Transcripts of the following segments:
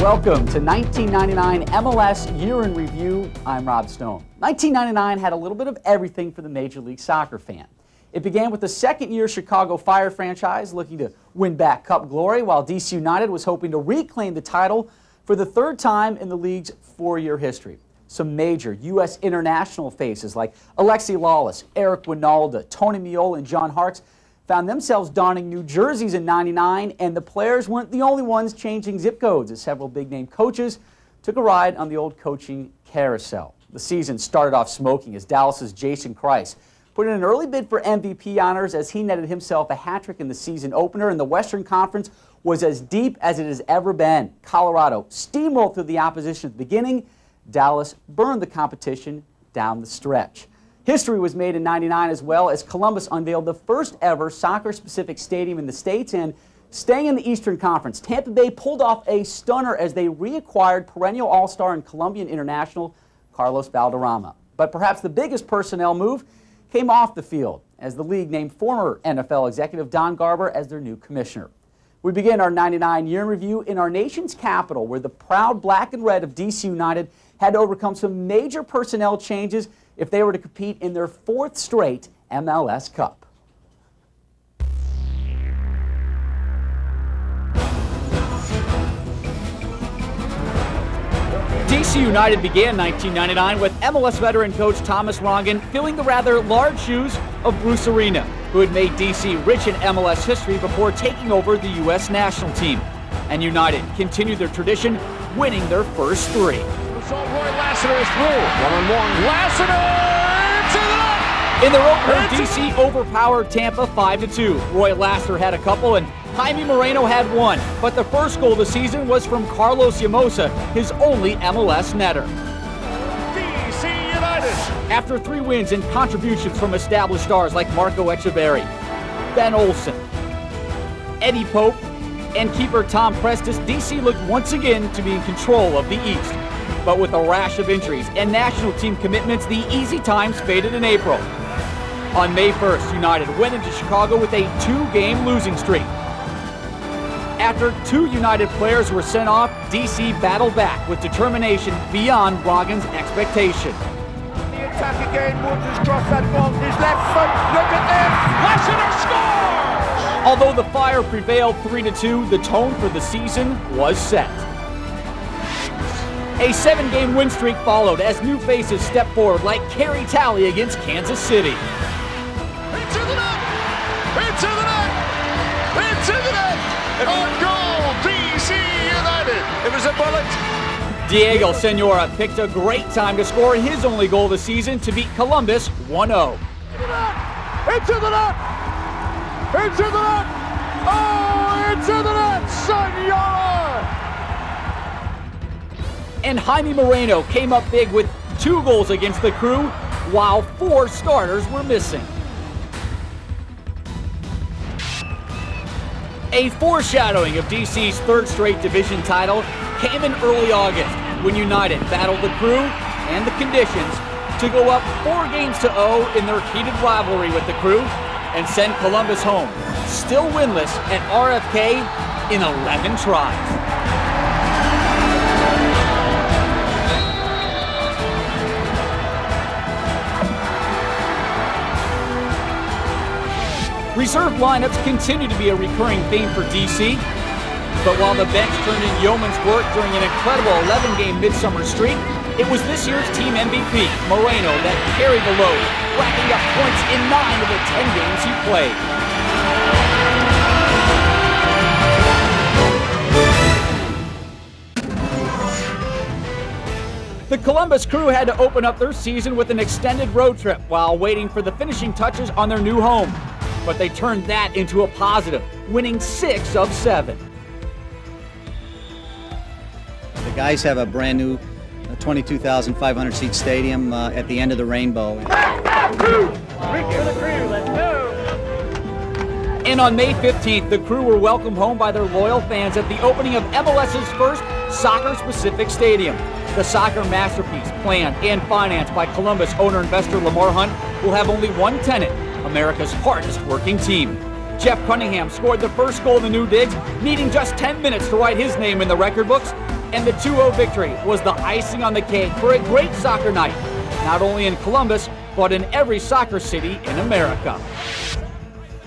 Welcome to 1999 MLS Year in Review. I'm Rob Stone. 1999 had a little bit of everything for the Major League Soccer fan. It began with the second-year Chicago Fire franchise looking to win back Cup glory, while DC United was hoping to reclaim the title for the third time in the league's four-year history. Some major U.S. international faces like Alexi Lawless, Eric Winalda, Tony Meola, and John Harkes found themselves donning new jerseys in '99, and the players weren't the only ones changing zip codes, as several big-name coaches took a ride on the old coaching carousel. The season started off smoking as Dallas's Jason Kreis put in an early bid for MVP honors as he netted himself a hat-trick in the season opener, and the Western Conference was as deep as it has ever been. Colorado steamrolled through the opposition at the beginning. Dallas burned the competition down the stretch. History was made in '99 as well, as Columbus unveiled the first ever soccer-specific stadium in the States, and staying in the Eastern Conference, Tampa Bay pulled off a stunner as they reacquired perennial all-star and Colombian international Carlos Valderrama. But perhaps the biggest personnel move came off the field, as the league named former NFL executive Don Garber as their new commissioner. We begin our '99 year in review in our nation's capital, where the proud black and red of DC United had to overcome some major personnel changes if they were to compete in their fourth straight MLS Cup. DC United began 1999 with MLS veteran coach Thomas Rongen filling the rather large shoes of Bruce Arena, who had made DC rich in MLS history before taking over the U.S. national team. And United continued their tradition, winning their first three. Roy Lassiter is through. One-on-one. Lassiter to the net! In their opener, DC overpowered Tampa 5-2. Roy Lassiter had a couple and Jaime Moreno had one. But the first goal of the season was from Carlos Llamosa, his only MLS netter. DC United! After three wins and contributions from established stars like Marco Echeverri, Ben Olsen, Eddie Pope, and keeper Tom Prestis, DC looked once again to be in control of the East. But with a rash of injuries and national team commitments, the easy times faded in April. On May 1st, United went into Chicago with a two-game losing streak. After two United players were sent off, DC battled back with determination beyond Rongen's expectation. The attack again, Woods has crossed that ball, his left foot, look at this, Lassiter scores! Although the Fire prevailed 3-2, the tone for the season was set. A 7-game win streak followed as new faces stepped forward like Kerry Talley against Kansas City. Into the net! Into the net! Into the net! On goal, DC United! It was a bullet. Diego Senora picked a great time to score his only goal of the season to beat Columbus 1-0. Into the net! Into the net! Oh, into the net! Senora! And Jaime Moreno came up big with 2 goals against the Crew, while 4 starters were missing. A foreshadowing of DC's third straight division title came in early August, when United battled the Crew and the conditions to go up 4-0 in their heated rivalry with the Crew and send Columbus home, still winless at RFK in 11 tries. Reserve lineups continue to be a recurring theme for DC, but while the bench turned in yeoman's work during an incredible 11-game midsummer streak, it was this year's team MVP, Moreno, that carried the load, racking up points in 9 of the 10 games he played. The Columbus Crew had to open up their season with an extended road trip while waiting for the finishing touches on their new home. But they turned that into a positive, winning 6 of 7. The guys have a brand new 22,500 seat stadium at the end of the rainbow. And on May 15th, the Crew were welcomed home by their loyal fans at the opening of MLS's first soccer-specific stadium. The soccer masterpiece, planned and financed by Columbus owner-investor Lamar Hunt, will have only one tenant: America's hardest working team. Jeff Cunningham scored the first goal in the new digs, needing just 10 minutes to write his name in the record books, and the 2-0 victory was the icing on the cake for a great soccer night, not only in Columbus, but in every soccer city in America.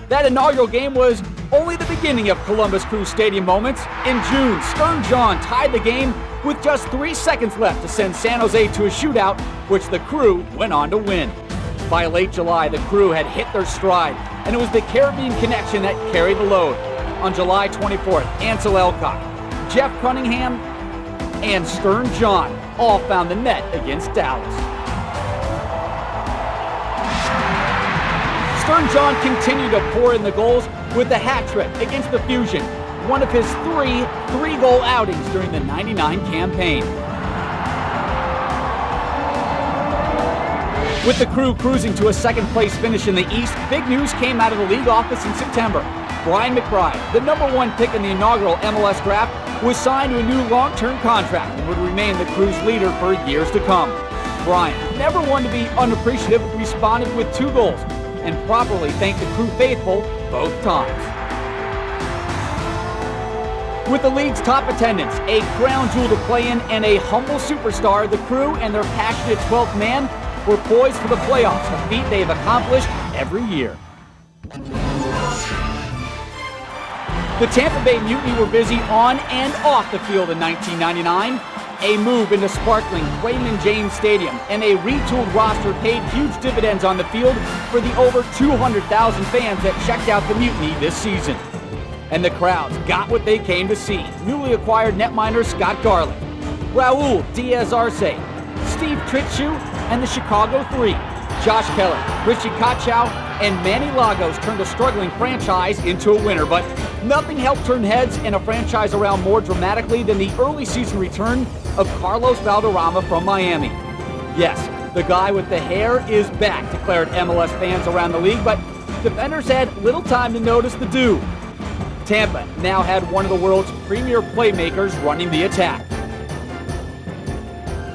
That inaugural game was only the beginning of Columbus Crew Stadium moments. In June, Stern John tied the game with just 3 seconds left to send San Jose to a shootout, which the Crew went on to win. By late July, the Crew had hit their stride, and it was the Caribbean connection that carried the load. On July 24th, Ansel Elcock, Jeff Cunningham, and Stern John all found the net against Dallas. Stern John continued to pour in the goals with the hat trick against the Fusion, one of his three-goal outings during the '99 campaign. With the Crew cruising to a second-place finish in the East, big news came out of the league office in September. Brian McBride, the #1 pick in the inaugural MLS draft, was signed to a new long-term contract and would remain the Crew's leader for years to come. Brian, never one to be unappreciative, responded with 2 goals and properly thanked the Crew faithful both times. With the league's top attendance, a crown jewel to play in, and a humble superstar, the Crew and their passionate 12th man were poised for the playoffs, a feat they've accomplished every year. The Tampa Bay Mutiny were busy on and off the field in 1999. A move into sparkling Raymond James Stadium and a retooled roster paid huge dividends on the field for the over 200,000 fans that checked out the Mutiny this season. And the crowds got what they came to see. Newly acquired netminder Scott Garlick, Raul Diaz-Arce, Steve Trittschuh, and the Chicago Three, Josh Keller, Richie Kachow, and Manny Lagos turned a struggling franchise into a winner, but nothing helped turn heads and a franchise around more dramatically than the early season return of Carlos Valderrama from Miami. Yes, the guy with the hair is back, declared MLS fans around the league, but defenders had little time to notice the dude. Tampa now had one of the world's premier playmakers running the attack.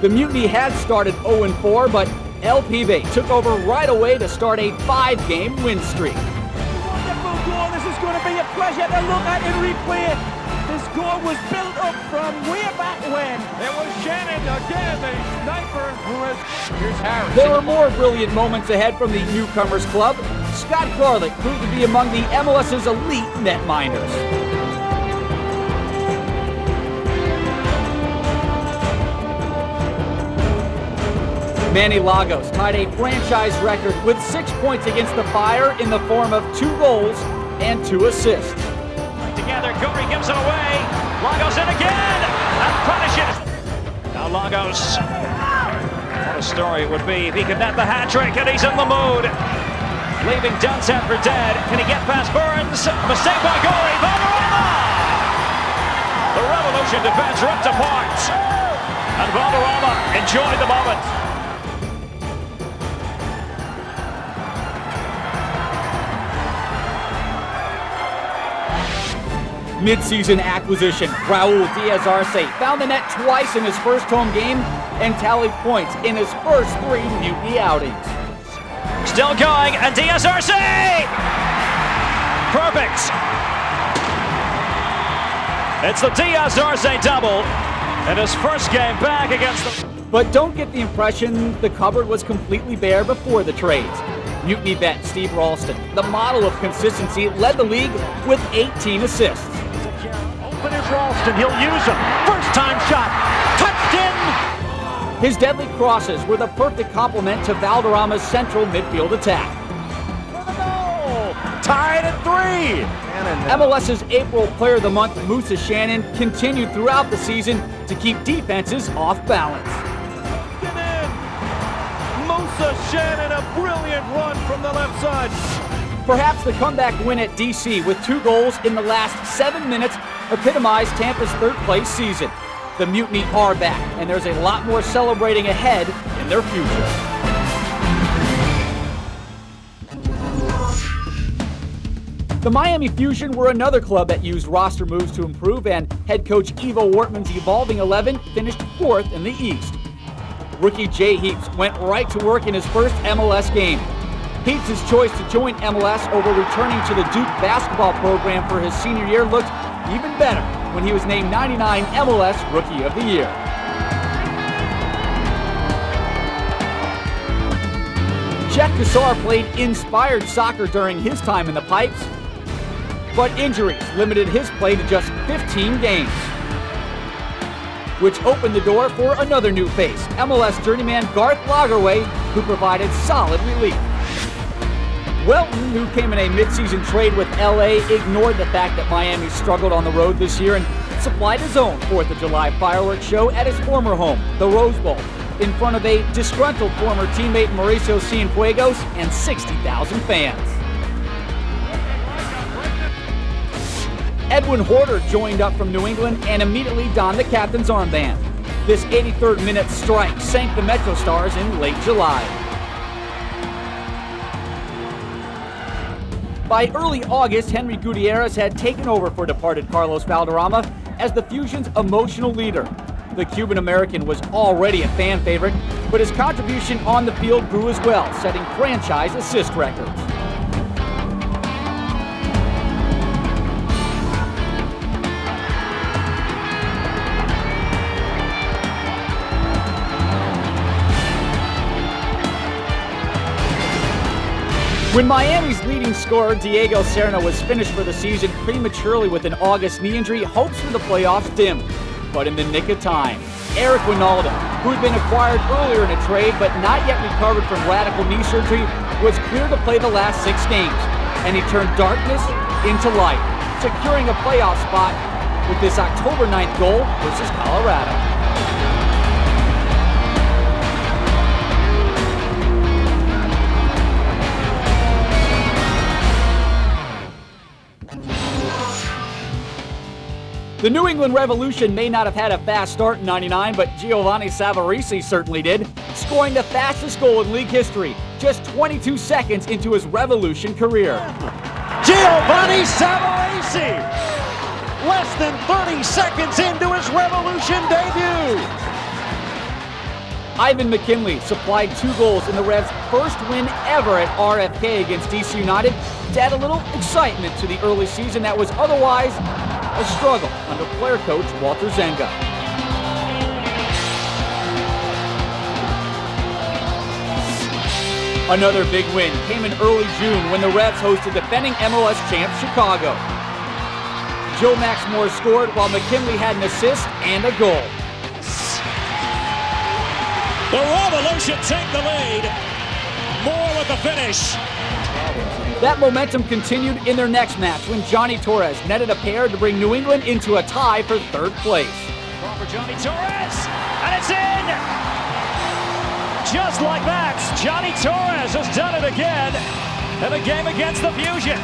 The Mutiny had started 0-4, but El Pibe took over right away to start a 5-game win streak. Wonderful goal. This is going to be a pleasure to look at and replay it. This goal was built up from way back when. It was Shannon again, the sniper who is... Here's Harris. There were more brilliant moments ahead from the Newcomers Club. Scott Garlick proved to be among the MLS's elite netminders. Manny Lagos tied a franchise record with 6 points against the Fire in the form of 2 goals and 2 assists. Together, Guri gives it away. Lagos in again and punishes. Now Lagos. What a story it would be if he could net the hat trick, and he's in the mood. Leaving Dunseth for dead. Can he get past Burns? Mistake by Guri. Valderrama! The Revolution defense ripped apart. And Valderrama enjoyed the moment. Mid-season acquisition, Raul Diaz-Arce found the net twice in his first home game and tallied points in his first 3 Mutiny outings. Still going, and Diaz-Arce! Perfect! It's the Diaz-Arce double in his first game back against the... But don't get the impression the cupboard was completely bare before the trades. Mutiny vet Steve Ralston, the model of consistency, led the league with 18 assists. Open is Ralston, he'll use him. First time shot, touched in! His deadly crosses were the perfect complement to Valderrama's central midfield attack. For the goal! Tied at 3! MLS's April Player of the Month, Musa Shannon, continued throughout the season to keep defenses off balance. Get in! Musa Shannon, a brilliant run from the left side. Perhaps the comeback win at DC with 2 goals in the last 7 minutes epitomized Tampa's 3rd place season. The Mutiny are back, and there's a lot more celebrating ahead in their future. The Miami Fusion were another club that used roster moves to improve, and head coach Ivo Wortman's evolving 11 finished 4th in the East. Rookie Jay Heaps went right to work in his first MLS game. Heaps' choice to join MLS over returning to the Duke basketball program for his senior year looked even better when he was named 99 MLS Rookie of the Year. Jack Cassar played inspired soccer during his time in the Pipes, but injuries limited his play to just 15 games, which opened the door for another new face, MLS journeyman Garth Lagerwey, who provided solid relief. Welton, who came in a midseason trade with LA, ignored the fact that Miami struggled on the road this year and supplied his own 4th of July fireworks show at his former home, the Rose Bowl, in front of a disgruntled former teammate Mauricio Cienfuegos and 60,000 fans. Edwin Horter joined up from New England and immediately donned the captain's armband. This 83rd minute strike sank the Metro Stars in late July. By early August, Henry Gutierrez had taken over for departed Carlos Valderrama as the Fusion's emotional leader. The Cuban-American was already a fan favorite, but his contribution on the field grew as well, setting franchise assist records. When Miami's leading scorer, Diego Serna, was finished for the season prematurely with an August knee injury, hopes for the playoffs dimmed. But in the nick of time, Eric Winalda, who had been acquired earlier in a trade but not yet recovered from radical knee surgery, was cleared to play the last 6 games. And he turned darkness into light, securing a playoff spot with this October 9th goal versus Colorado. The New England Revolution may not have had a fast start in '99, but Giovanni Savarese certainly did, scoring the fastest goal in league history, just 22 seconds into his Revolution career. Giovanni Savarese, less than 30 seconds into his Revolution debut. Ivan McKinley supplied 2 goals in the Revs' first win ever at RFK against DC United to add a little excitement to the early season that was otherwise a struggle under player coach Walter Zenga. Another big win came in early June when the Revs hosted defending MLS champs Chicago. Joe Max Moore scored while McKinley had an assist and a goal. The Revolution take the lead. Moore with the finish. That momentum continued in their next match when Johnny Torres netted a pair to bring New England into a tie for 3rd place. Ball for Johnny Torres, and it's in! Just like that, Johnny Torres has done it again in a game against the Fusion.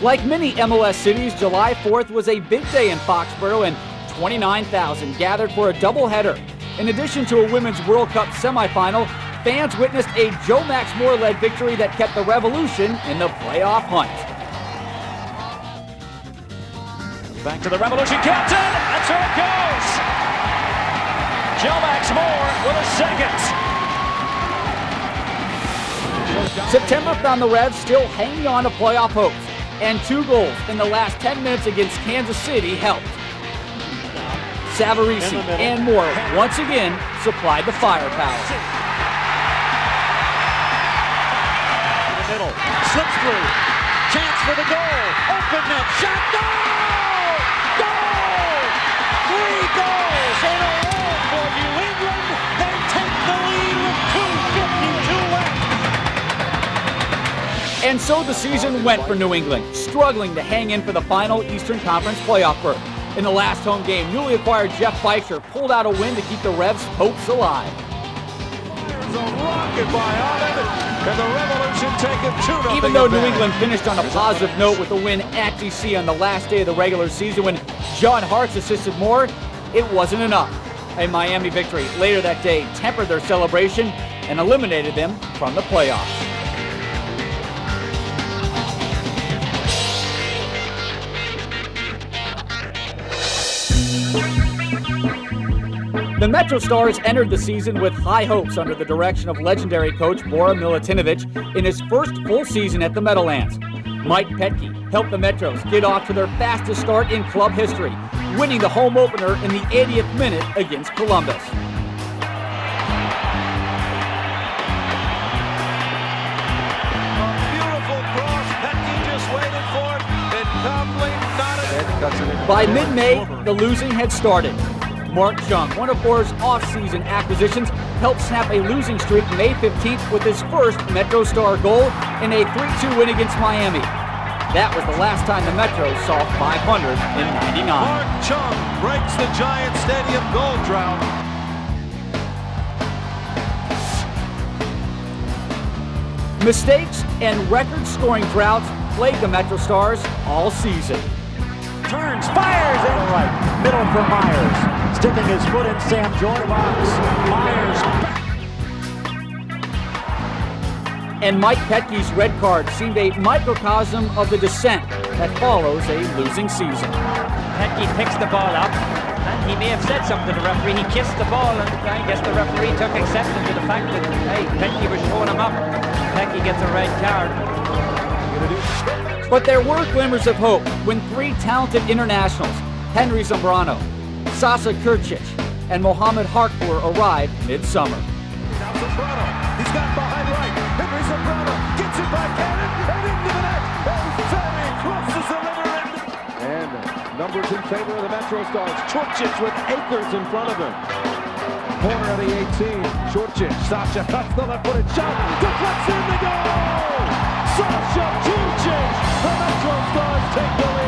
Like many MLS cities, July 4th was a big day in Foxborough, and 29,000 gathered for a doubleheader. In addition to a Women's World Cup semifinal, fans witnessed a Joe Max Moore-led victory that kept the Revolution in the playoff hunt. Back to the Revolution captain, and so it goes! Joe Max Moore with a second. September found the Revs still hanging on to playoff hopes, and 2 goals in the last 10 minutes against Kansas City helped. Savarese and Moore once again supplied the firepower. Middle, slips through, chance for the goal, open net, shot, goal! Goal! 3 goals in a row for New England. They take the lead with 2:52 left. And so the season went for New England, struggling to hang in for the final Eastern Conference playoff berth. In the last home game, newly acquired Jeff Beicher pulled out a win to keep the Revs' hopes alive. There's a rocket by Allen. And the Revolution take it 2-0. Even though New England finished on a positive note with a win at DC on the last day of the regular season when John Hartz assisted Moore, it wasn't enough. A Miami victory later that day tempered their celebration and eliminated them from the playoffs. The Metro Stars entered the season with high hopes under the direction of legendary coach Bora Milutinovic in his first full season at the Meadowlands. Mike Petke helped the Metros get off to their fastest start in club history, winning the home opener in the 80th minute against Columbus. By mid-May, the losing had started. Mark Chung, one of Bora's off-season acquisitions, helped snap a losing streak May 15th with his first Metro Star goal in a 3-2 win against Miami. That was the last time the Metros saw 500 in '99. Mark Chung breaks the Giant Stadium goal drought. Mistakes and record-scoring droughts plagued the Metro Stars all season. Turns, fires in right. Middle for Myers. Sticking his foot in Sam Jordan box. Myers back. And Mike Petke's red card seemed a microcosm of the descent that follows a losing season. Petke picks the ball up, and he may have said something to the referee. He kissed the ball, and I guess the referee took exception to the fact that, hey, Petke was showing him up. Petke gets a red card. But there were glimmers of hope when three talented internationals, Henry Zambrano, Sasa Kurcic, and Mohamed Harkour arrived midsummer. Now Zambrano, he's got behind right. Henry Zambrano gets it by Cannon and into the net. And Ferry crosses the river. And numbers in favor of the Metro Stars. Churchic with Akers in front of him. Corner of the 18. Churchic, Sasha cuts the left-footed shot. Deflects in the goal. Sasha Churchic. The Metro Stars take the lead.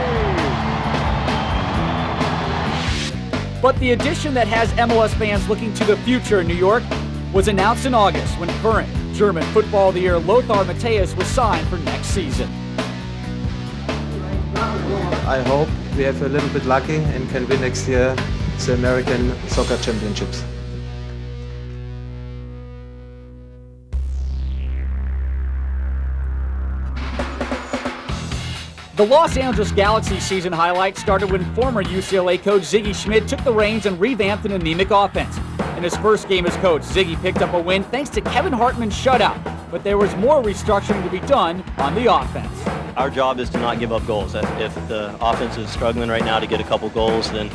But the addition that has MLS fans looking to the future in New York was announced in August when current German Football of the Year Lothar Matthäus was signed for next season. I hope we have a little bit lucky and can win next year the American Soccer Championships. The Los Angeles Galaxy season highlight started when former UCLA coach Ziggy Schmidt took the reins and revamped an anemic offense. In his first game as coach, Ziggy picked up a win thanks to Kevin Hartman's shutout, but there was more restructuring to be done on the offense. Our job is to not give up goals. If the offense is struggling right now to get a couple goals, then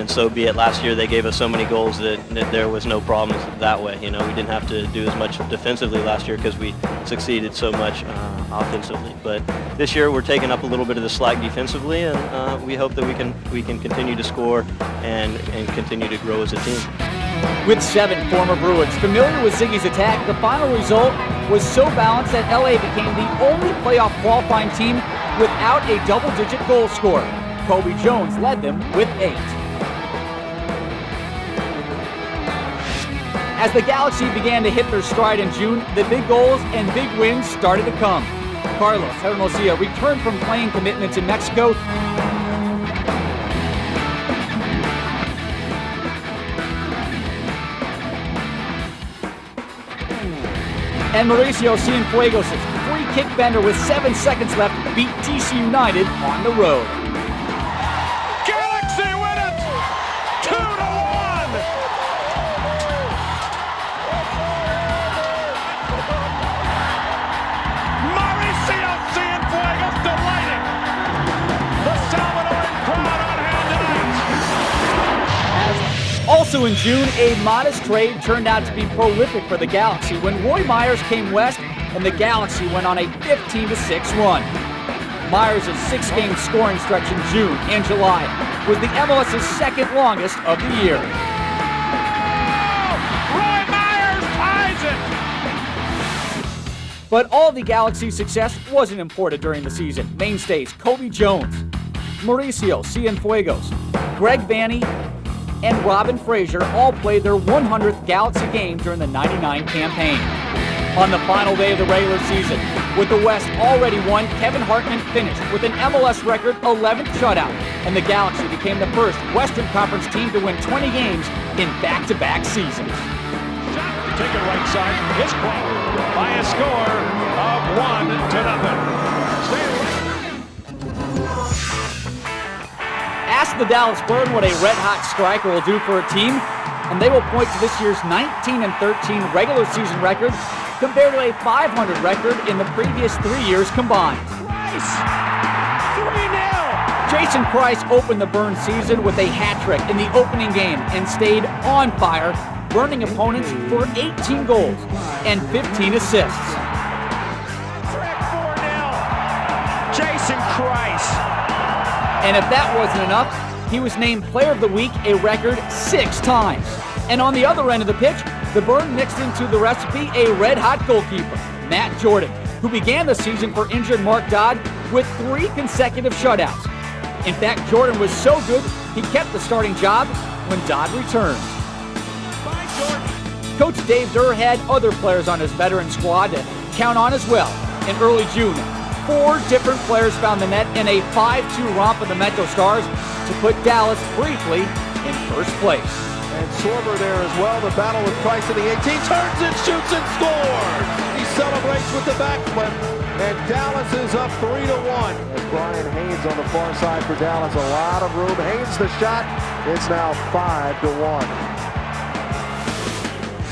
so be it. Last year they gave us so many goals that there was no problems that way. You know, we didn't have to do as much defensively last year because we succeeded so much offensively. But this year we're taking up a little bit of the slack defensively, and we hope that we can continue to score and continue to grow as a team. With 7 former Bruins familiar with Ziggy's attack, the final result was so balanced that LA became the only playoff qualifying team without a double-digit goal scorer. Kobe Jones led them with 8. As the Galaxy began to hit their stride in June, the big goals and big wins started to come. Carlos Hermosillo returned from playing commitments in Mexico and Mauricio Cienfuegos' free kick bender with 7 seconds left beat DC United on the road. Galaxy win it! 2-1! Mauricio Cienfuegos delighting! The Salvadoran crowd on hand tonight! Also in June, a modest trade turned out to be prolific for the Galaxy when Roy Myers came west and the Galaxy went on a 15-6 run. Myers' 6-game scoring stretch in June and July was the MLS's second longest of the year. Roy Myers ties it! But all the Galaxy's success wasn't imported during the season. Mainstays Kobe Jones, Mauricio Cienfuegos, Greg Vanney, and Robin Fraser all played their 100th Galaxy game during the '99 campaign. On the final day of the regular season, with the West already won, Kevin Hartman finished with an MLS record 11th shutout, and the Galaxy became the first Western Conference team to win 20 games in back-to-back seasons. Shot to take it right side, is caught by a score of 1-0. Stay away. Ask the Dallas Bird what a red-hot striker will do for a team. and they will point to this year's 19-13 regular season record compared to a 500 record in the previous 3 years combined. Price! 3-0! Jason Price opened the Burn season with a hat trick in the opening game and stayed on fire, burning opponents for 18 goals and 15 assists. Trick 4-0. Jason Price. And if that wasn't enough, he was named Player of the Week a record 6 times. And on the other end of the pitch, the Burn mixed into the recipe a red-hot goalkeeper, Matt Jordan, who began the season for injured Mark Dodd with 3 consecutive shutouts. In fact, Jordan was so good, he kept the starting job when Dodd returned. Coach Dave Durr had other players on his veteran squad to count on as well. In early June, 4 different players found the net in a 5-2 romp of the Metro Stars to put Dallas briefly in first place. And Sorber there as well. The battle with Price in the 18. Turns and shoots and scores. He celebrates with the backflip. And Dallas is up 3-1. As Brian Haynes on the far side for Dallas. A lot of room. Haynes the shot. It's now 5-1.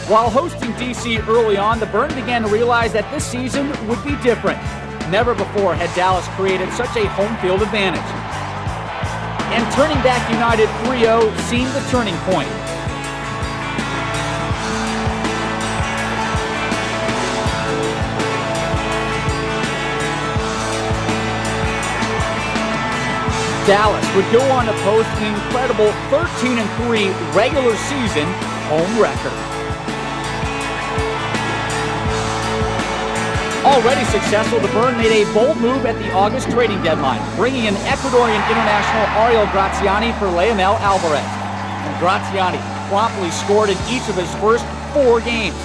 While hosting DC early on, the Burn began to realize that this season would be different. Never before had Dallas created such a home field advantage. And turning back United 3-0 seemed the turning point. Dallas would go on to post an incredible 13-3 regular season home record. Already successful, the Burn made a bold move at the August trading deadline, bringing in Ecuadorian international Ariel Graziani for Leonel Alvarez. And Graziani promptly scored in each of his first 4 games.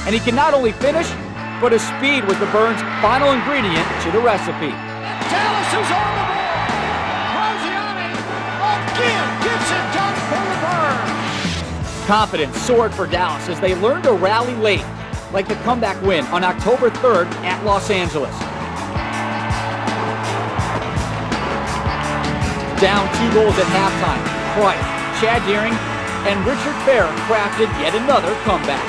And he can not only finish, but his speed was the Burn's final ingredient to the recipe. Dallas is on the ball. Graziani again gets it done for the Burn. Confidence soared for Dallas as they learned to rally late, like the comeback win on October 3rd at Los Angeles. Down 2 goals at halftime, Price, Chad Deering, and Richard Fair crafted yet another comeback.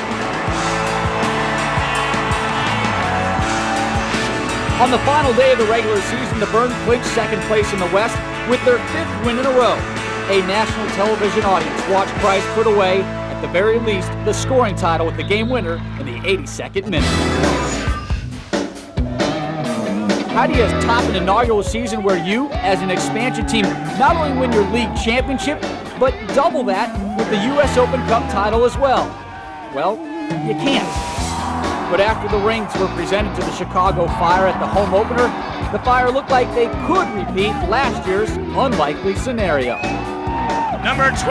On the final day of the regular season, the Burn clinched second place in the West with their 5th win in a row. A national television audience watched Price put away, at the very least, the scoring title with the game winner in the 82nd minute. How do you top an inaugural season where you, as an expansion team, not only win your league championship, but double that with the U.S. Open Cup title as well? Well, you can't. But after the rings were presented to the Chicago Fire at the home opener, the Fire looked like they could repeat last year's unlikely scenario. Number 12,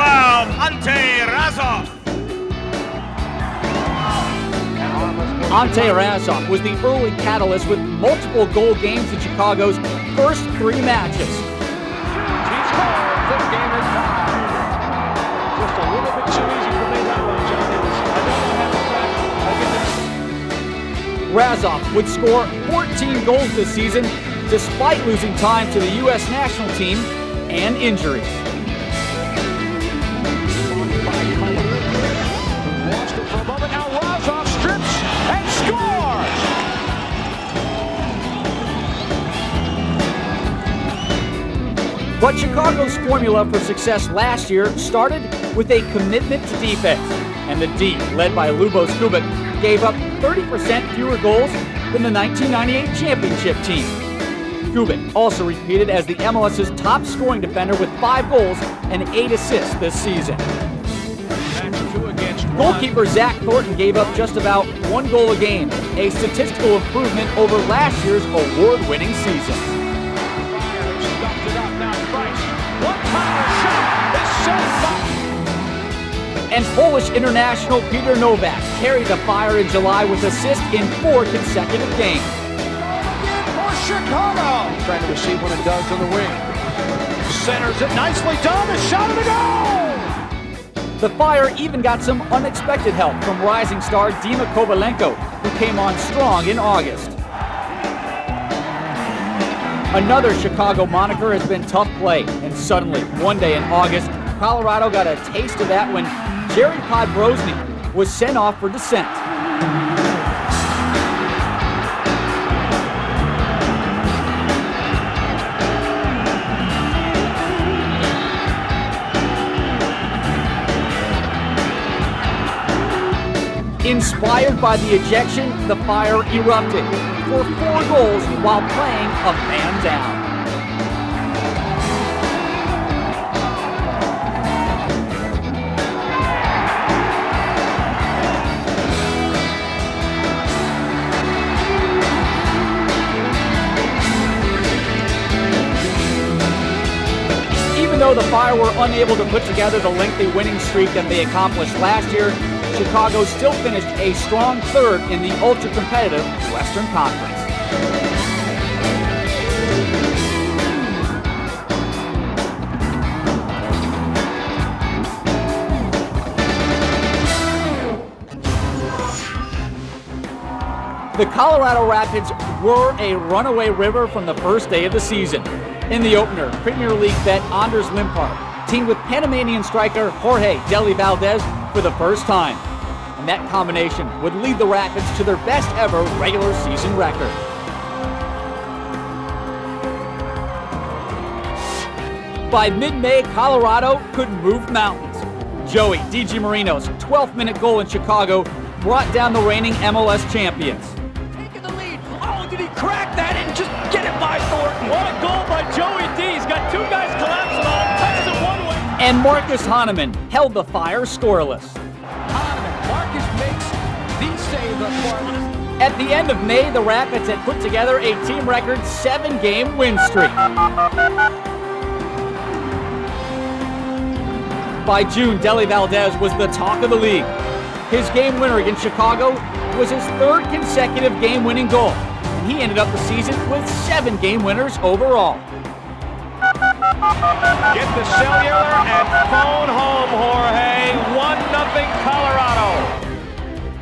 Ante Razov. Ante Razov was the early catalyst with multiple goal games in Chicago's first 3 matches. He scores. This game is tied. Just a little bit too easy for me that one, John. Razov would score 14 goals this season, despite losing time to the U.S. national team and injuries. Lost it for a moment. Now Razov strips and scores. But Chicago's formula for success last year started with a commitment to defense. And the D, led by Lubos Kubik, gave up 30% fewer goals than the 1998 championship team. Kubik also repeated as the MLS's top scoring defender with 5 goals and 8 assists this season. Goalkeeper Zach Thornton gave up just about 1 goal a game, a statistical improvement over last year's award-winning season. And Polish international Peter Nowak carried the Fire in July with assists in 4 consecutive games. Again for Chicago. Trying to receive one and does on the wing. Centers it nicely done. The shot of the goal. The Fire even got some unexpected help from rising star Dima Kovalenko, who came on strong in August. Another Chicago moniker has been tough play, and suddenly, one day in August, Colorado got a taste of that when Jerry Podbrosny was sent off for dissent. Inspired by the ejection, the Fire erupted for 4 goals while playing a man down. Even though the Fire were unable to put together the lengthy winning streak that they accomplished last year, Chicago still finished a strong 3rd in the ultra-competitive Western Conference. The Colorado Rapids were a runaway river from the first day of the season. In the opener, Premier League vet Anders Limpar teamed with Panamanian striker Jorge Deli Valdez for the first time. And that combination would lead the Rapids to their best ever regular season record. By mid-May, Colorado could move mountains. Joey DiGiamarino's 12th minute goal in Chicago brought down the reigning MLS champions. Taking the lead. Oh, did he crack that and just get it by Thornton? What a goal by Joey D. He's got 2 guys collapsing on him, touches it one way. And Marcus Hahnemann held the Fire scoreless. Marcus makes the save thus far. At the end of May, the Rapids had put together a team record 7-game win streak. By June, Deli Valdez was the talk of the league. His game winner against Chicago was his 3rd consecutive game-winning goal, and he ended up the season with 7 game winners overall. Get the cellular and phone home, Jorge. 1-0 Colorado.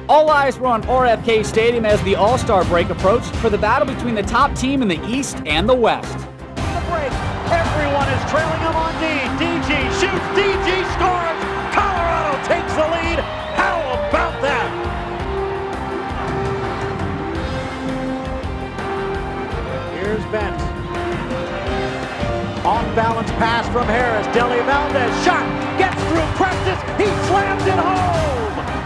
All eyes were on RFK Stadium as the All-Star break approached for the battle between the top team in the East and the West. The break. Everyone is trailing him on D. DG shoots. DG scores. Colorado takes the lead. How about that? Here's Bent. Off-balance pass from Harris. Deli Valdez shot. Gets through Preston. He slams it home.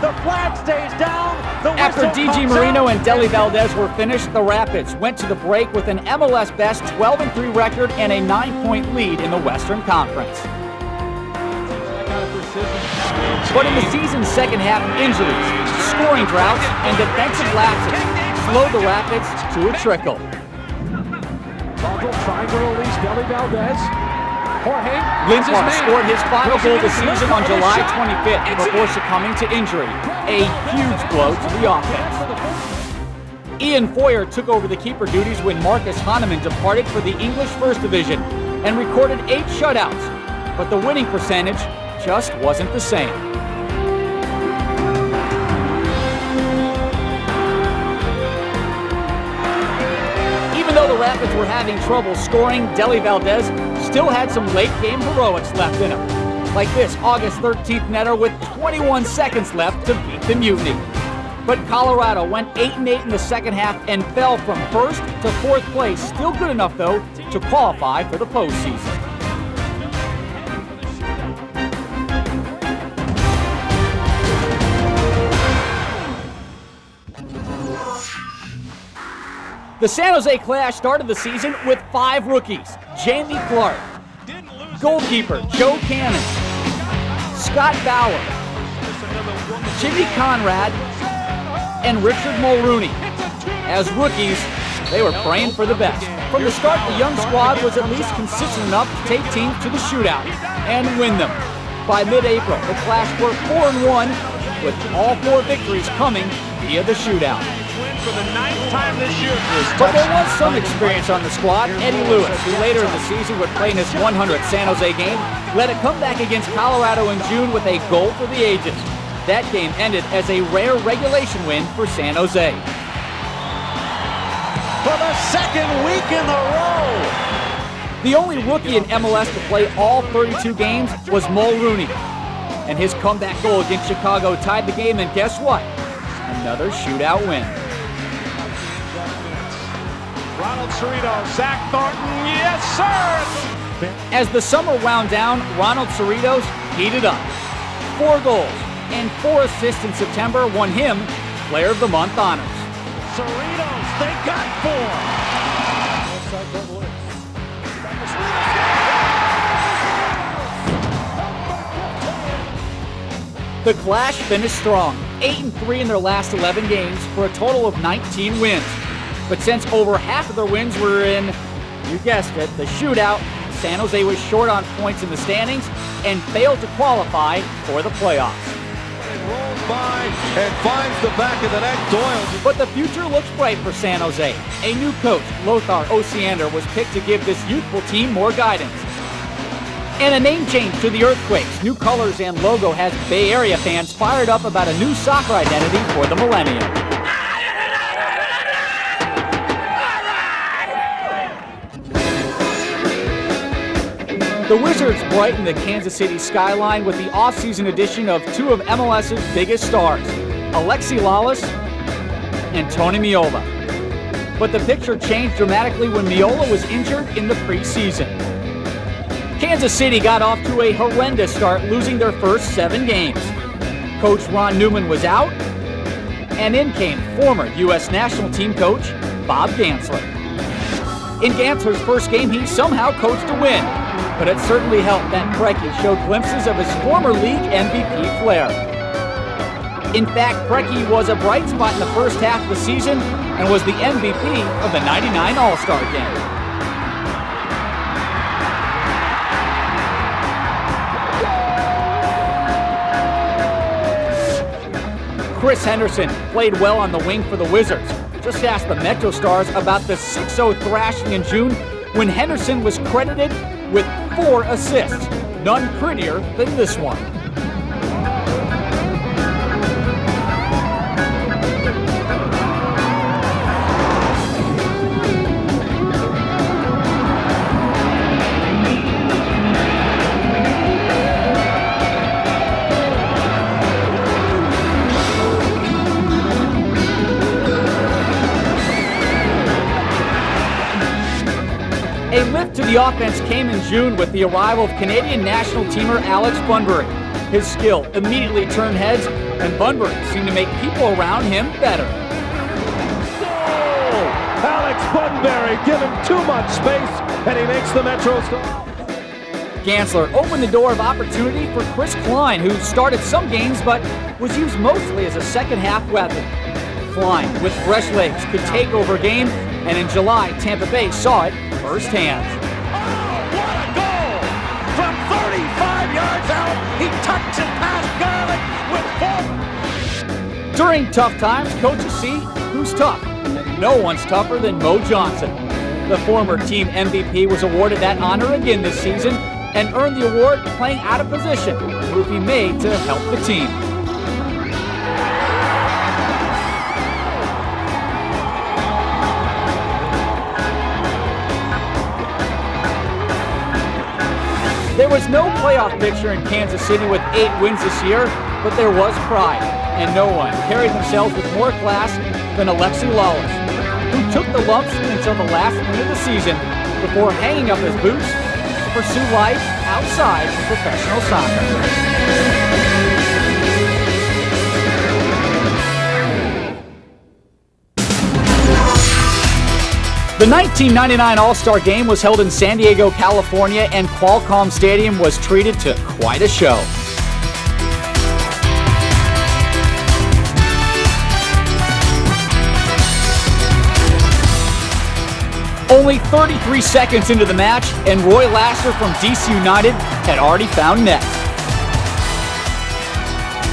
The flag stays down. After DiGiamarino and Deli Valdez were finished, the Rapids went to the break with an MLS best 12-3 record and a 9-point lead in the Western Conference. But in the season's second half, injuries, scoring droughts, and defensive lapses slowed the Rapids to a trickle. Vogel trying to release Deli Valdez. Jorge. Limpar scored his final goal of the season on July 25th before succumbing to injury, a huge blow to the offense. Ian Foyer took over the keeper duties when Marcus Hahnemann departed for the English First Division and recorded 8 shutouts, but the winning percentage just wasn't the same. Even though the Rapids were having trouble scoring, Deli Valdez still had some late-game heroics left in him. Like this August 13th netter with 21 seconds left to beat the Mutiny. But Colorado went 8-8 in the second half and fell from 1st to 4th place. Still good enough, though, to qualify for the postseason. The San Jose Clash started the season with 5 rookies. Jamie Clark, goalkeeper Joe Cannon, Scott Bauer, Jimmy Conrad, and Richard Mulrooney. As rookies, they were praying for the best. From the start, the young squad was at least consistent enough to take teams to the shootout and win them. By mid-April, the Clash were 4-1, with all 4 victories coming via the shootout. For the 9th time this year. But there was some experience on the squad. Eddie Lewis, who later in the season would play in his 100th San Jose game, led a comeback against Colorado in June with a goal for the ages. That game ended as a rare regulation win for San Jose. For the 2nd week in a row. The only rookie in MLS to play all 32 games was Mulrooney. and his comeback goal against Chicago tied the game, and guess what? Another shootout win. Ronald Cerritos, Zach Thornton, yes sir! As the summer wound down, Ronald Cerritos heated up. 4 goals and 4 assists in September won him Player of the Month honors. Cerritos, they got 4. The Clash finished strong, 8-3 in their last 11 games for a total of 19 wins. But since over half of their wins were in, you guessed it, the shootout, San Jose was short on points in the standings and failed to qualify for the playoffs. It rolls by and finds the back of the net. Doyle. But the future looks bright for San Jose. A new coach, Lothar Osiander, was picked to give this youthful team more guidance. And a name change to the Earthquakes. New colors and logo has Bay Area fans fired up about a new soccer identity for the millennium. The Wizards brighten the Kansas City skyline with the offseason addition of 2 of MLS's biggest stars, Alexi Lalas and Tony Meola. But the picture changed dramatically when Meola was injured in the preseason. Kansas City got off to a horrendous start, losing their first 7 games. Coach Ron Newman was out, and in came former U.S. national team coach Bob Gansler. In Gansler's first game, he somehow coached a win, but it certainly helped that Preki showed glimpses of his former league MVP flair. In fact, Preki was a bright spot in the first half of the season and was the MVP of the '99 All-Star Game. Chris Henderson played well on the wing for the Wizards. Just ask the Metro Stars about the 6-0 thrashing in June when Henderson was credited with 4 assists. None prettier than this one. A lift to the offense came in June with the arrival of Canadian national teamer Alex Bunbury. His skill immediately turned heads, and Bunbury seemed to make people around him better. Goal! Alex Bunbury given too much space, and he makes the Metro stop. Gansler opened the door of opportunity for Chris Klein, who started some games but was used mostly as a second-half weapon. Klein, with fresh legs, could take over a game, and in July, Tampa Bay saw it firsthand. Oh, what a goal! From 35 yards out, he tucks it past Garlick with 4. During tough times, coaches see who's tough, and no one's tougher than Mo Johnson. The former team MVP was awarded that honor again this season and earned the award playing out of position, a move he made to help the team. There was no playoff picture in Kansas City with 8 wins this year, but there was pride, and no one carried themselves with more class than Alexi Lalas, who took the lumps until the last minute of the season before hanging up his boots to pursue life outside of professional soccer. The 1999 All-Star Game was held in San Diego, California, and Qualcomm Stadium was treated to quite a show. Only 33 seconds into the match, and Roy Lassiter from DC United had already found net.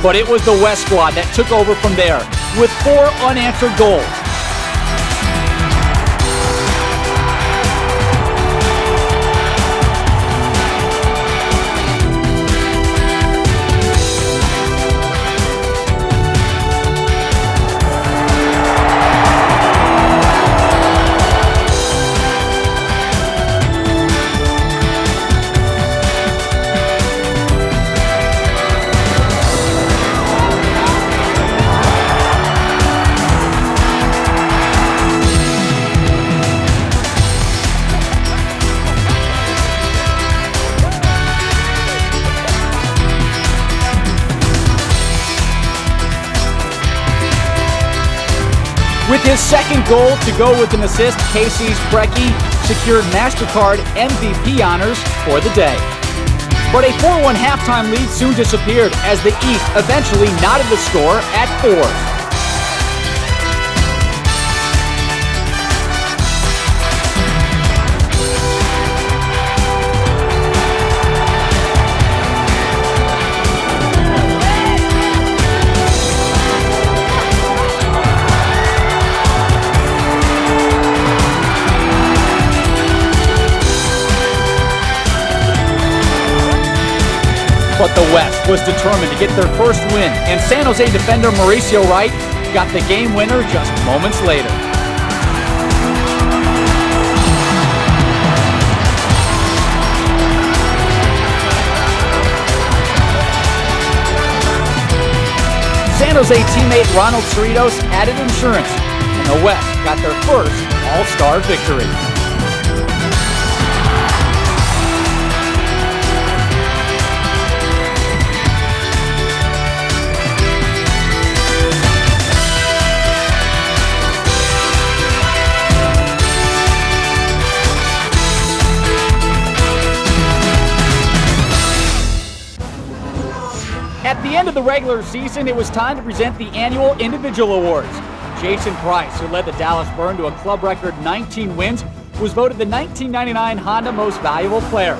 But it was the West squad that took over from there, with 4 unanswered goals. second goal to go with an assist, Casey's Brecky secured MasterCard MVP honors for the day. But a 4-1 halftime lead soon disappeared as the East eventually knotted the score at 4. But the West was determined to get their first win, and San Jose defender Mauricio Wright got the game winner just moments later. San Jose teammate Ronald Cerritos added insurance, and the West got their first All-Star victory. At the end of the regular season, it was time to present the annual individual awards. Jason Price, who led the Dallas Burn to a club record 19 wins, was voted the 1999 Honda Most Valuable Player.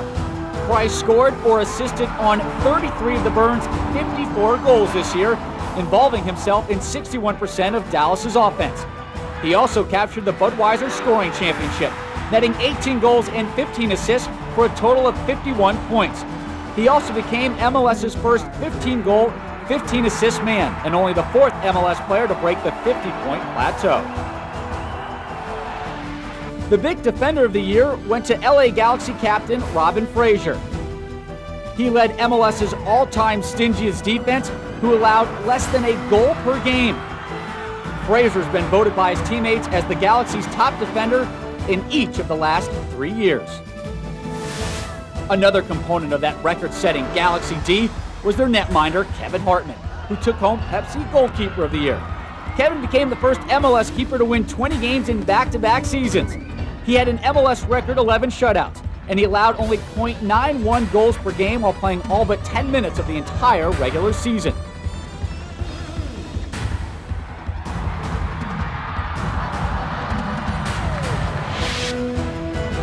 Price scored or assisted on 33 of the Burn's 54 goals this year, involving himself in 61% of Dallas's offense. He also captured the Budweiser Scoring Championship, netting 18 goals and 15 assists for a total of 51 points. He also became MLS's first 15-goal, 15-assist man, and only the fourth MLS player to break the 50-point plateau. The Vic Defender of the Year went to LA Galaxy captain Robin Fraser. He led MLS's all-time stingiest defense, who allowed less than a goal per game. Fraser's been voted by his teammates as the Galaxy's top defender in each of the last 3 years. Another component of that record-setting Galaxy D was their netminder, Kevin Hartman, who took home Pepsi Goalkeeper of the Year. Kevin became the first MLS keeper to win 20 games in back-to-back seasons. He had an MLS record 11 shutouts, and he allowed only .91 goals per game while playing all but 10 minutes of the entire regular season.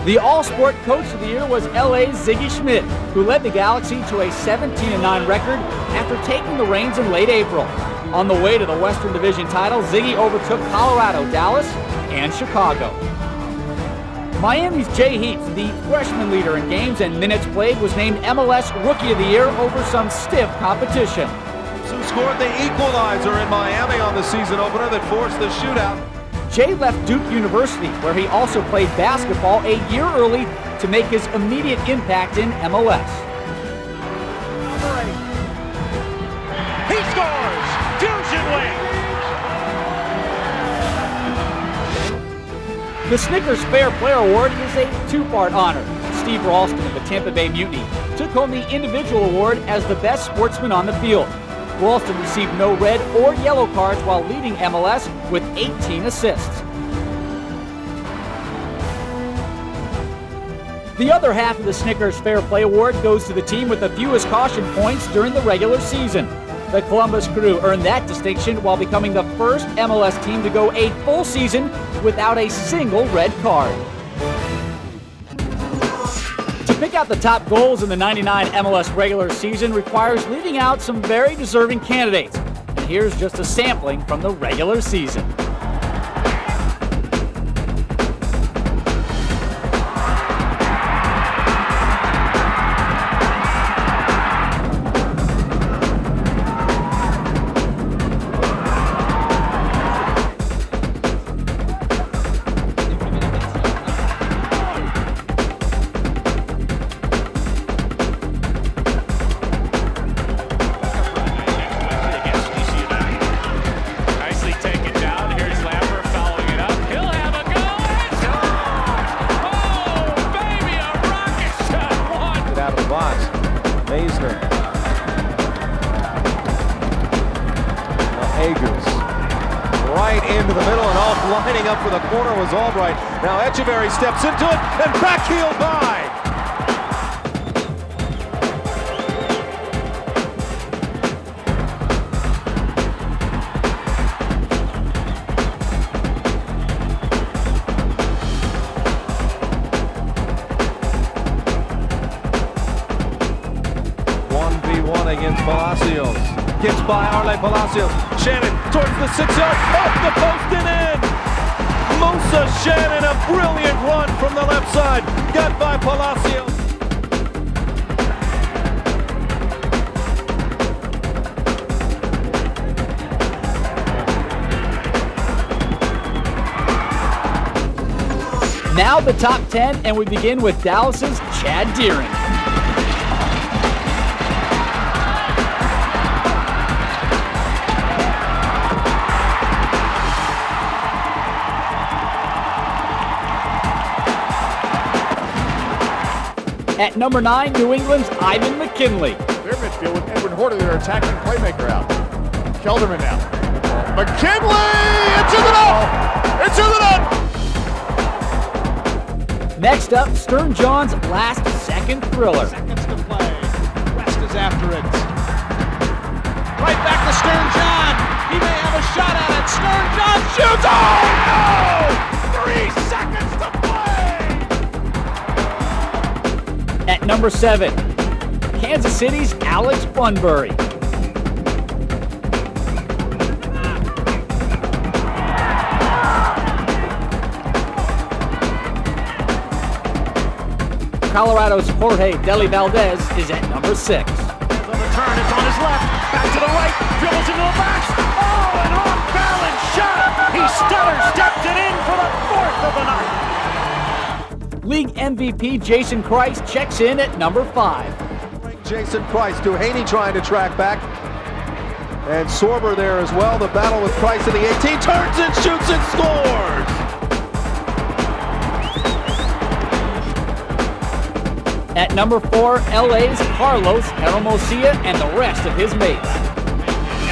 The All-Sport Coach of the Year was LA's Ziggy Schmidt, who led the Galaxy to a 17-9 record after taking the reins in late April. On the way to the Western Division title, Ziggy overtook Colorado, Dallas, and Chicago. Miami's Jay Heaps, the freshman leader in games and minutes played, was named MLS Rookie of the Year over some stiff competition. Who scored the equalizer in Miami on the season opener that forced the shootout. Jay left Duke University, where he also played basketball a year early to make his immediate impact in MLS. He scores! Fusion wins! The Snickers Fair Player Award is a two-part honor. Steve Ralston of the Tampa Bay Mutiny took home the individual award as the best sportsman on the field. Ralston received no red or yellow cards while leading MLS with 18 assists. The other half of the Snickers Fair Play Award goes to the team with the fewest caution points during the regular season. The Columbus Crew earned that distinction while becoming the first MLS team to go a full season without a single red card. To pick out the top goals in the 99 MLS regular season requires leaving out some very deserving candidates. And here's just a sampling from the regular season. into the middle, and all lining up for the corner was Albright. Now Echeverry steps into it, and backheeled by. Against Palacios. Gets by Arle Palacios. Shannon towards the 6-yard, off the post and in. Musa Shannon, a brilliant run from the left side. Got by Palacios. Now the top 10, and we begin with Dallas's Chad Deering. At number 9, New England's Ivan McKinley. Their midfield with Edwin Horton, their attacking playmaker out. Kelderman now. McKinley! Into the net! Next up, Stern John's last-second thriller. Seconds to play. West is after it. Right back to Stern John. He may have a shot at it. Stern John shoots. Oh, no! 3 seconds to play. At number 7, Kansas City's Alex Bunbury. Colorado's Jorge Deli Valdez is at number 6. On the turn, it's on his left. Back to the right. Dribbles into the box. Oh, an off-balance shot. He stutter stepped it in for the 4th of the night. League MVP Jason Christ checks in at number 5. Jason Christ. Duhaney trying to track back. And Sorber there as well. The battle with Christ in the 18. Turns and shoots and scores. At number 4, LA's Carlos Hermosillo and the rest of his mates.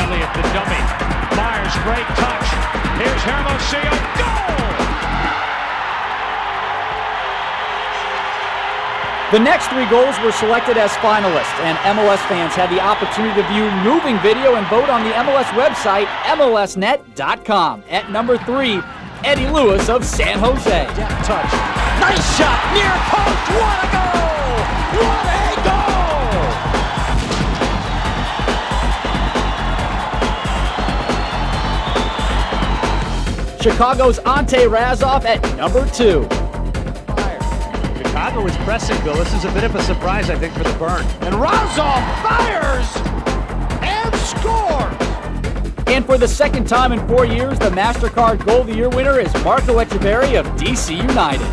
Elliott the dummy. Myers, great touch. Here's Hermosillo. Goal! The next 3 goals were selected as finalists, and MLS fans had the opportunity to view moving video and vote on the MLS website, MLSnet.com. At number 3, Eddie Lewis of San Jose. Depth touch. Nice shot. Near post. What a goal! What a goal! Chicago's Ante Razov at number 2. Chicago is pressing, Bill. This is a bit of a surprise, I think, for the Burn. And Razov fires and scores! And for the second time in 4 years, the MasterCard Goal of the Year winner is Marco Echeverry of DC United.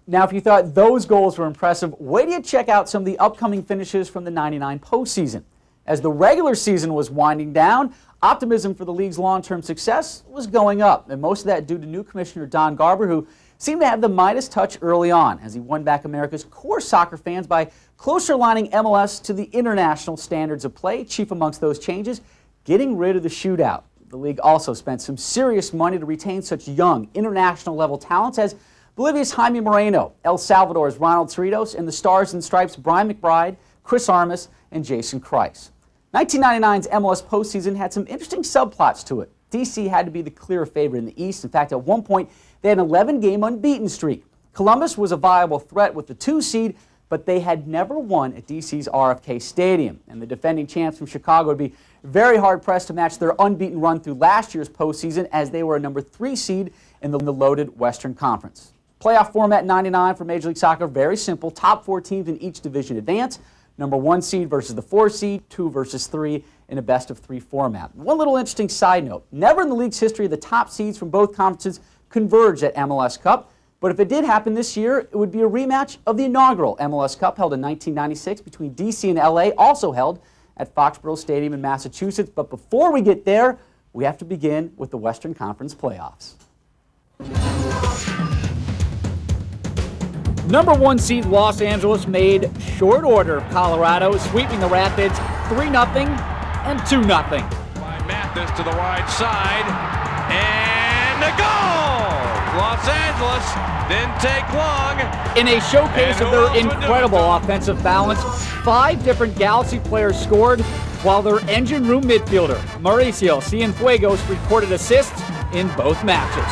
Now, if you thought those goals were impressive, wait till you check out some of the upcoming finishes from the '99 postseason. As the regular season was winding down, optimism for the league's long-term success was going up, and most of that due to new commissioner Don Garber, who seemed to have the Midas touch early on as he won back America's core soccer fans by closer aligning MLS to the international standards of play, chief amongst those changes, getting rid of the shootout. The league also spent some serious money to retain such young, international-level talents as Bolivia's Jaime Moreno, El Salvador's Ronald Cerritos, and the Stars and Stripes' Brian McBride, Chris Armas, and Jason Christ. 1999's MLS postseason had some interesting subplots to it. DC had to be the clear favorite in the East. In fact, at one point, they had an 11-game unbeaten streak. Columbus was a viable threat with the 2 seed, but they had never won at DC's RFK Stadium. And the defending champs from Chicago would be very hard-pressed to match their unbeaten run through last year's postseason, as they were a number 3 seed in the loaded Western Conference. Playoff format 99 for Major League Soccer, very simple. Top 4 teams in each division advance. Number 1 seed versus the 4 seed, 2 versus 3 in a best-of-3 format. One little interesting side note, never in the league's history the top seeds from both conferences converged at MLS Cup, but if it did happen this year, it would be a rematch of the inaugural MLS Cup held in 1996 between DC and LA, also held at Foxborough Stadium in Massachusetts. But before we get there, we have to begin with the Western Conference playoffs. Number 1 seed Los Angeles made short order of Colorado, sweeping the Rapids 3-0 and 2-0. By Mathis to the right side, and a goal! Los Angeles didn't take long. In a showcase of their incredible offensive balance, 5 different Galaxy players scored, while their engine room midfielder, Mauricio Cienfuegos, recorded assists in both matches.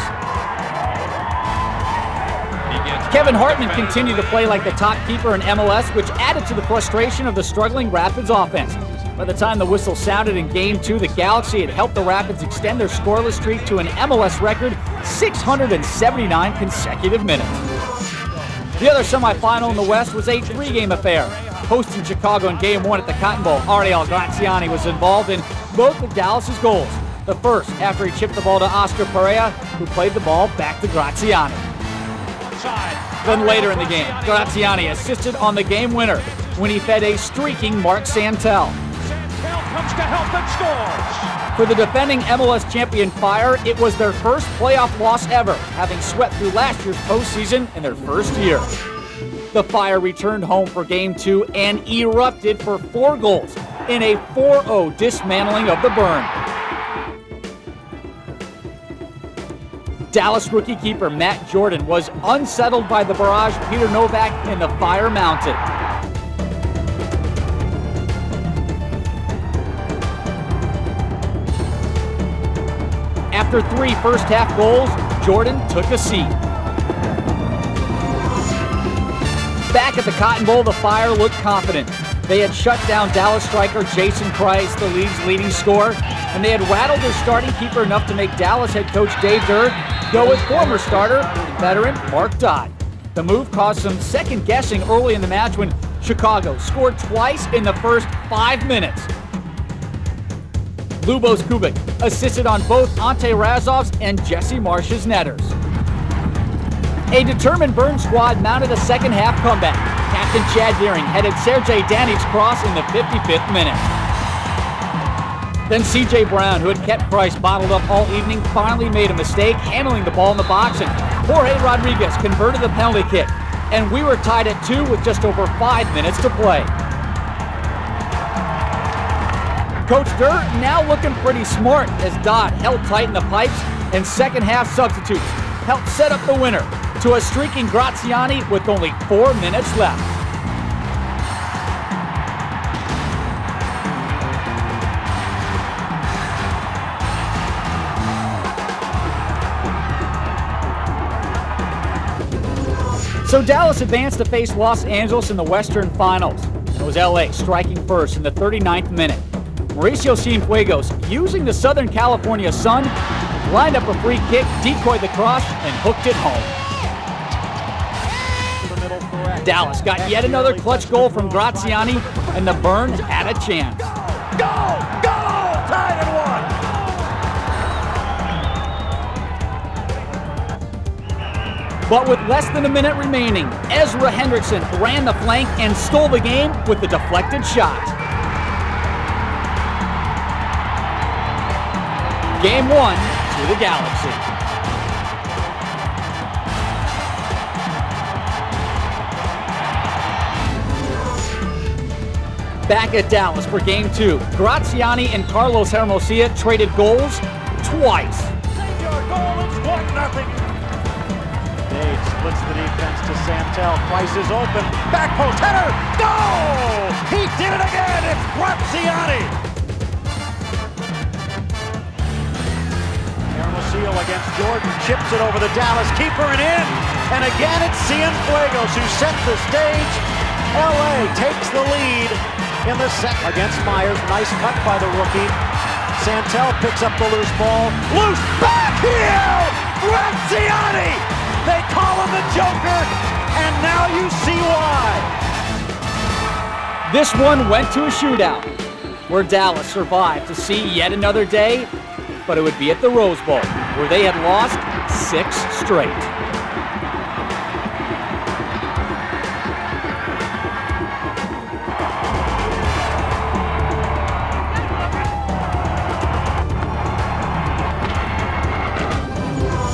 Kevin Hartman continued to play like the top keeper in MLS, which added to the frustration of the struggling Rapids offense. By the time the whistle sounded in Game 2, the Galaxy had helped the Rapids extend their scoreless streak to an MLS record 679 consecutive minutes. The other semifinal in the West was a 3-game affair. Hosting Chicago in Game 1 at the Cotton Bowl, Ariel Graziani was involved in both of Dallas' goals. The first after he chipped the ball to Oscar Perea, who played the ball back to Graziani. Then later in the game, Graziani assisted on the game winner when he fed a streaking Mark Santel. Santel comes to help and scores. For the defending MLS champion Fire, it was their first playoff loss ever, having swept through last year's postseason in their first year. The Fire returned home for Game 2 and erupted for 4 goals in a 4-0 dismantling of the Burn. Dallas rookie keeper Matt Jordan was unsettled by the barrage Peter Novak and the Fire mounted. After 3 first-half goals, Jordan took a seat. Back at the Cotton Bowl, the Fire looked confident. They had shut down Dallas striker Jason Price, the league's leading scorer, and they had rattled their starting keeper enough to make Dallas head coach Dave Durd go with former starter and veteran Mark Dodd. The move caused some second-guessing early in the match when Chicago scored twice in the first 5 minutes. Lubos Kubik assisted on both Ante Razov's and Jesse Marsh's netters. A determined Burn squad mounted a second-half comeback. Captain Chad Deering headed Sergei Daniv's cross in the 55th minute. Then C.J. Brown, who had kept Price bottled up all evening, finally made a mistake handling the ball in the box, and Jorge Rodriguez converted the penalty kick. And we were tied at 2 with just over 5 minutes to play. Coach Durr now looking pretty smart as Dodd held tight in the pipes, and second-half substitutes helped set up the winner to a streaking Graziani with only 4 minutes left. So Dallas advanced to face Los Angeles in the Western Finals. It was LA striking first in the 39th minute. Mauricio Cienfuegos, using the Southern California sun, lined up a free kick, decoyed the cross, and hooked it home. Dallas got yet another clutch goal from Graziani, and the Burn had a chance. Goal! Goal! Tied at 1. But with less than a minute remaining, Ezra Hendrickson ran the flank and stole the game with the deflected shot. Game 1 to the Galaxy. Back at Dallas for Game 2, Graziani and Carlos Hermosillo traded goals twice. Your goal is 1-0. Dave splits the defense to Santel. Price is open. Back post header. Goal! He did it again. It's Graziani. Hermosillo against Jordan. Chips it over the Dallas keeper and in. And again it's Cienfuegos who set the stage. LA takes the lead in the set against Myers. Nice cut by the rookie. Santel picks up the loose ball. Loose back heel! Graziani! They call him the Joker, and now you see why. This one went to a shootout, where Dallas survived to see yet another day, but it would be at the Rose Bowl, where they had lost 6 straight.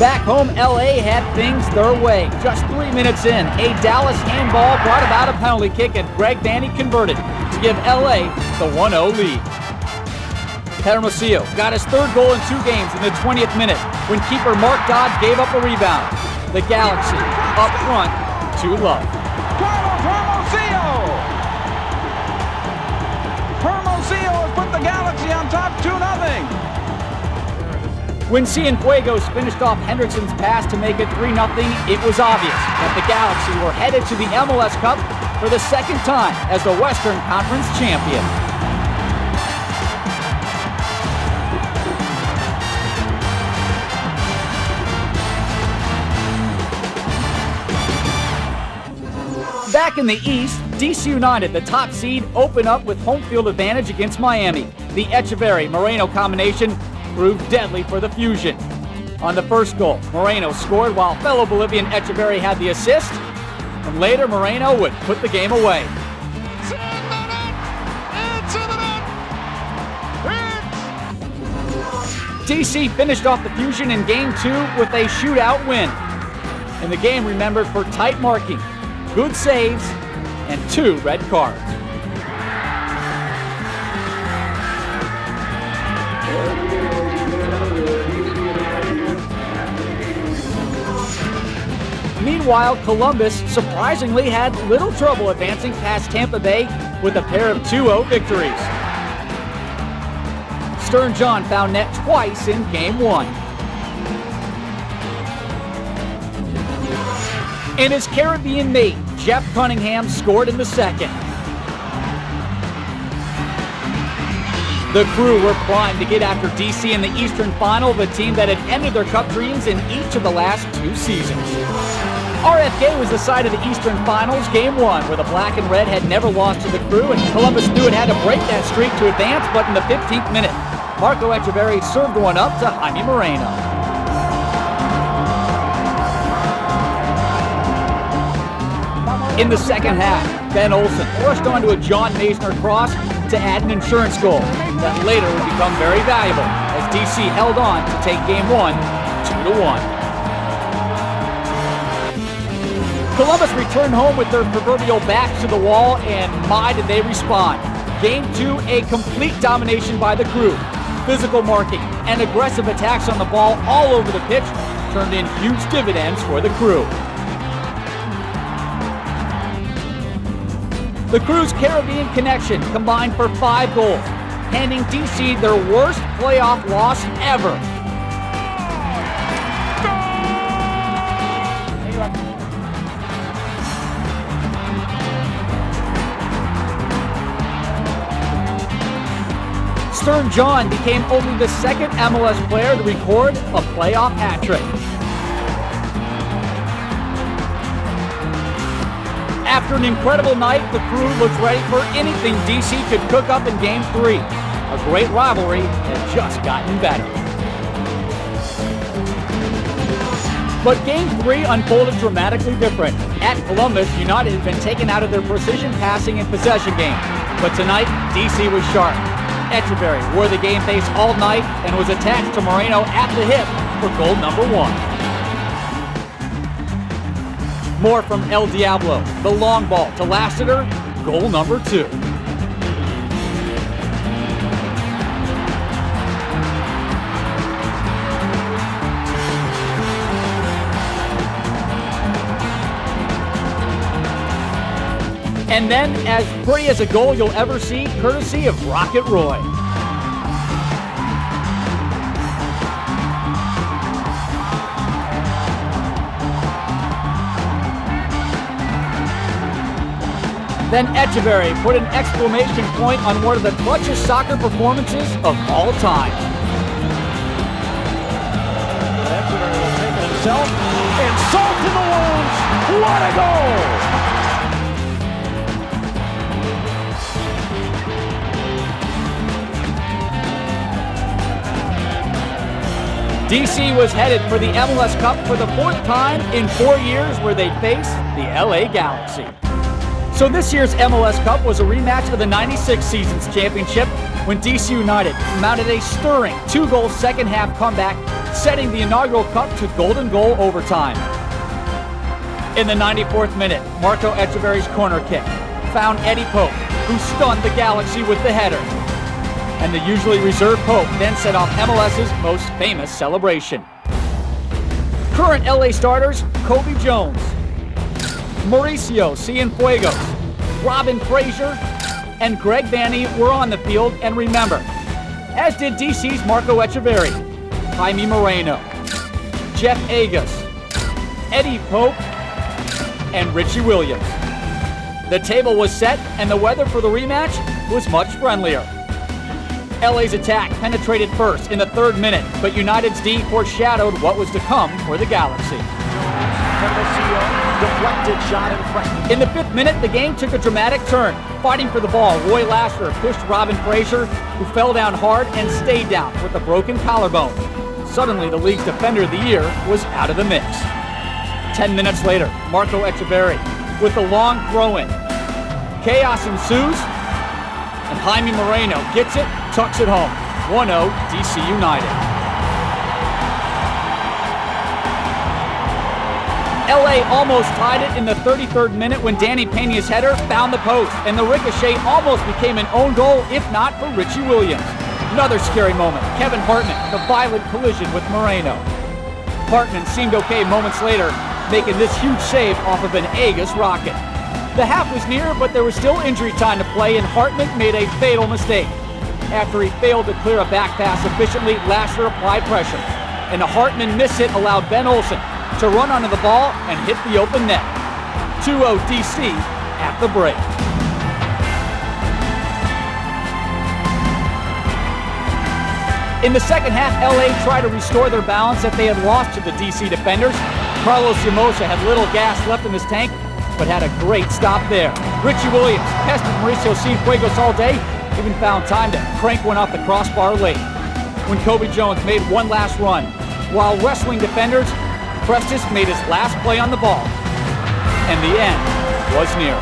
back home, LA had things their way. Just 3 minutes in, a Dallas handball brought about a penalty kick, and Greg Vanny converted to give LA the 1-0 lead. Hermosillo got his third goal in 2 games in the 20th minute when keeper Mark Dodd gave up a rebound. The Galaxy up front, 2-0. Carlos Hermosillo! Hermosillo has put the Galaxy on top 2-0. When Cienfuegos finished off Hendrickson's pass to make it 3-0, it was obvious that the Galaxy were headed to the MLS Cup for the second time as the Western Conference champion. Back in the East, DC United, the top seed, opened up with home field advantage against Miami. The Echeverri-Moreno combination proved deadly for the Fusion. On the first goal, Moreno scored while fellow Bolivian Echeverri had the assist, and later Moreno would put the game away. DC finished off the Fusion in Game 2 with a shootout win. And the game remembered for tight marking, good saves, and 2 red cards. Meanwhile, Columbus surprisingly had little trouble advancing past Tampa Bay with a pair of 2-0 victories. Stern John found net twice in Game 1. And his Caribbean mate, Jeff Cunningham, scored in the second. The Crew were primed to get after DC in the Eastern Final of a team that had ended their Cup dreams in each of the last 2 seasons. RFK was the side of the Eastern Finals, Game 1, where the Black and Red had never lost to the Crew, and Columbus knew it had to break that streak to advance, but in the 15th minute, Marco Echeverri served one up to Jaime Moreno. In the second half, Ben Olsen rushed onto a John Masner cross to add an insurance goal that later would become very valuable as DC held on to take Game 1 2-1. Columbus returned home with their proverbial backs to the wall, and my did they respond. Game 2, a complete domination by the Crew. Physical marking and aggressive attacks on the ball all over the pitch turned in huge dividends for the Crew. The Crew's Caribbean connection combined for 5 goals, handing DC their worst playoff loss ever. Stern John became only the second MLS player to record a playoff hat trick. After an incredible night, the Crew looks ready for anything DC could cook up in Game 3. A great rivalry had just gotten better. But Game 3 unfolded dramatically different. At Columbus, United had been taken out of their precision passing and possession game. But tonight, DC was sharp. Echeverri wore the game face all night and was attached to Moreno at the hip for goal number 1. More from El Diablo, the long ball to Lassiter, goal number 2. And then, as pretty as a goal you'll ever see, courtesy of Rocket Roy. Then Echeverri put an exclamation point on one of the clutchest soccer performances of all time. Echeverri will take it himself and salt in the wounds. What a goal! DC was headed for the MLS Cup for the 4th time in 4 years, where they'd face the LA Galaxy. So this year's MLS Cup was a rematch of the 96 season's championship when DC United mounted a stirring 2-goal second-half comeback setting the inaugural cup to golden goal overtime. In the 94th minute, Marco Echeverry's corner kick found Eddie Pope, who stunned the Galaxy with the header. And the usually reserved Pope then set off MLS's most famous celebration. Current LA starters, Kobe Jones, Mauricio Cienfuegos, Robin Fraser, and Greg Vanney were on the field, and remember, as did DC's Marco Echeverry, Jaime Moreno, Jeff Agus, Eddie Pope, and Richie Williams. The table was set, and the weather for the rematch was much friendlier. LA's attack penetrated first in the 3rd minute, but United's D foreshadowed what was to come for the Galaxy. Deflected shot in front. In the 5th minute, the game took a dramatic turn. Fighting for the ball, Roy Lasher pushed Robin Fraser, who fell down hard and stayed down with a broken collarbone. Suddenly, the league's Defender of the Year was out of the mix. 10 minutes later, Marco Echeverry with the long throw-in. Chaos ensues, and Jaime Moreno gets it, tucks it home. 1-0 DC United. LA almost tied it in the 33rd minute when Danny Peña's header found the post, and the ricochet almost became an own goal, if not for Richie Williams. Another scary moment, Kevin Hartman, the violent collision with Moreno. Hartman seemed okay moments later, making this huge save off of an Agus rocket. The half was near, but there was still injury time to play, and Hartman made a fatal mistake. After he failed to clear a back pass efficiently, Lasher applied pressure, and a Hartman miss hit allowed Ben Olsen to run onto the ball and hit the open net. 2-0 DC at the break. In the second half, LA tried to restore their balance that they had lost to the DC defenders. Carlos Yamosa had little gas left in his tank, but had a great stop there. Richie Williams pestered Mauricio Cienfuegos all day, even found time to crank one off the crossbar late. When Kobe Jones made one last run, while wrestling defenders, Prestis made his last play on the ball, and the end was near.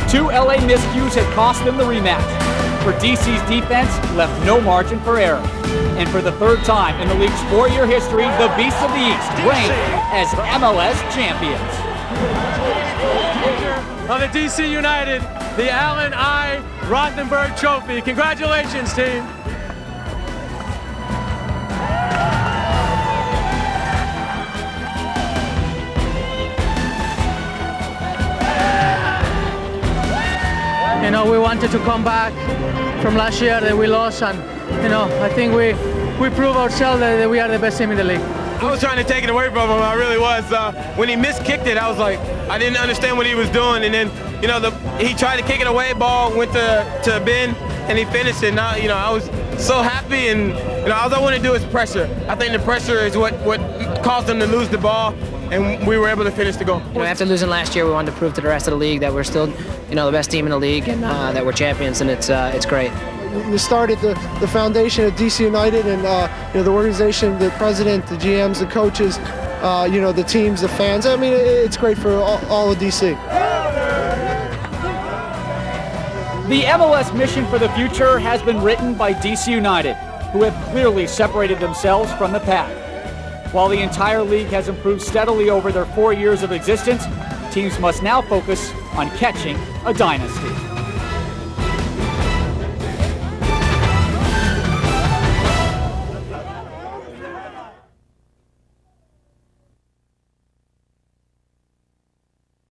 2 LA miscues had cost them the rematch, for DC's defense left no margin for error. And for the 3rd time in the league's 4-year history, the Beasts of the East reign as MLS champions. Of the DC United, the Allen I. Rothenberg Trophy. Congratulations, team. You know, we wanted to come back from last year that we lost, and you know, I think we proved ourselves that we are the best team in the league. I was trying to take it away from him. I really was. When he miskicked it, I was like, I didn't understand what he was doing. And then, you know, he tried to kick it away. Ball went to Ben, and he finished it. Now, you know, I was so happy, and you know, all I want to do is pressure. I think the pressure is what caused them to lose the ball, and we were able to finish the goal. You know, after losing last year, we wanted to prove to the rest of the league that we're still, you know, the best team in the league, and that we're champions, and it's great. We started the foundation of DC United, and you know, the organization, the president, the GMs, the coaches, you know, the teams, the fans. I mean, it's great for all of DC. The MLS mission for the future has been written by DC United, who have clearly separated themselves from the pack. While the entire league has improved steadily over their 4 years of existence, teams must now focus on catching a dynasty.